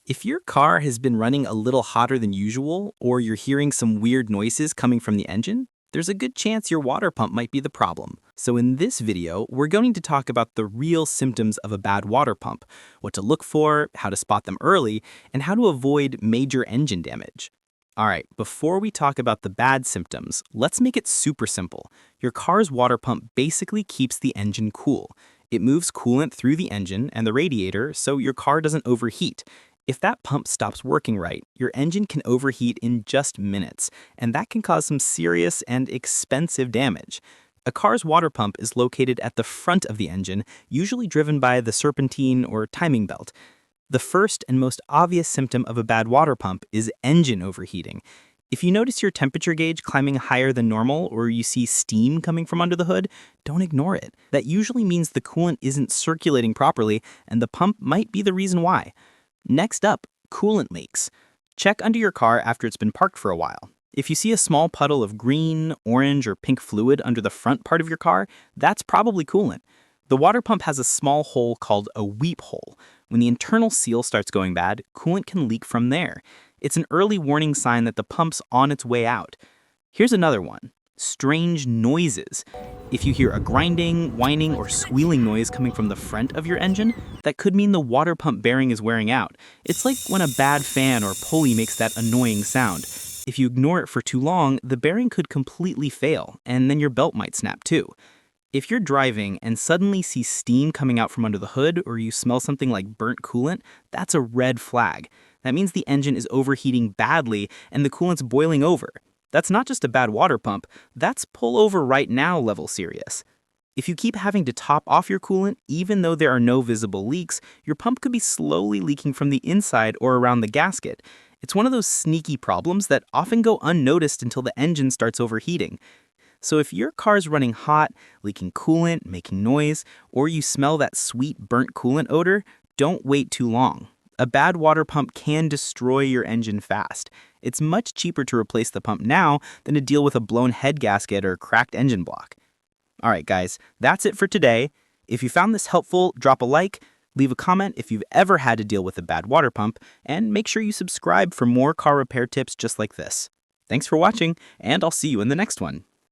If your car has been running a little hotter than usual, or you're hearing some weird noises coming from the engine, there's a good chance your water pump might be the problem. So in this video, we're going to talk about the real symptoms of a bad water pump, what to look for, how to spot them early, and how to avoid major engine damage. All right, before we talk about the bad symptoms, let's make it super simple. Your car's water pump basically keeps the engine cool. It moves coolant through the engine and the radiator so your car doesn't overheat. If that pump stops working right, your engine can overheat in just minutes, and that can cause some serious and expensive damage. A car's water pump is located at the front of the engine, usually driven by the serpentine or timing belt. The first and most obvious symptom of a bad water pump is engine overheating. If you notice your temperature gauge climbing higher than normal or you see steam coming from under the hood, don't ignore it. That usually means the coolant isn't circulating properly, and the pump might be the reason why. Next up, coolant leaks. Check under your car after it's been parked for a while. If you see a small puddle of green, orange, or pink fluid under the front part of your car, that's probably coolant. The water pump has a small hole called a weep hole. When the internal seal starts going bad, coolant can leak from there. It's an early warning sign that the pump's on its way out. Here's another one. Strange noises. If you hear a grinding, whining, or squealing noise coming from the front of your engine, that could mean the water pump bearing is wearing out. It's like when a bad fan or pulley makes that annoying sound. If you ignore it for too long, the bearing could completely fail, and then your belt might snap too. If you're driving and suddenly see steam coming out from under the hood, or you smell something like burnt coolant, that's a red flag. That means the engine is overheating badly and the coolant's boiling over. That's not just a bad water pump, that's pull over right now level serious. If you keep having to top off your coolant, even though there are no visible leaks, your pump could be slowly leaking from the inside or around the gasket. It's one of those sneaky problems that often go unnoticed until the engine starts overheating. So if your car's running hot, leaking coolant, making noise, or you smell that sweet burnt coolant odor, don't wait too long. A bad water pump can destroy your engine fast. It's much cheaper to replace the pump now than to deal with a blown head gasket or cracked engine block. All right, guys, that's it for today. If you found this helpful, drop a like, leave a comment if you've ever had to deal with a bad water pump, and make sure you subscribe for more car repair tips just like this. Thanks for watching, and I'll see you in the next one.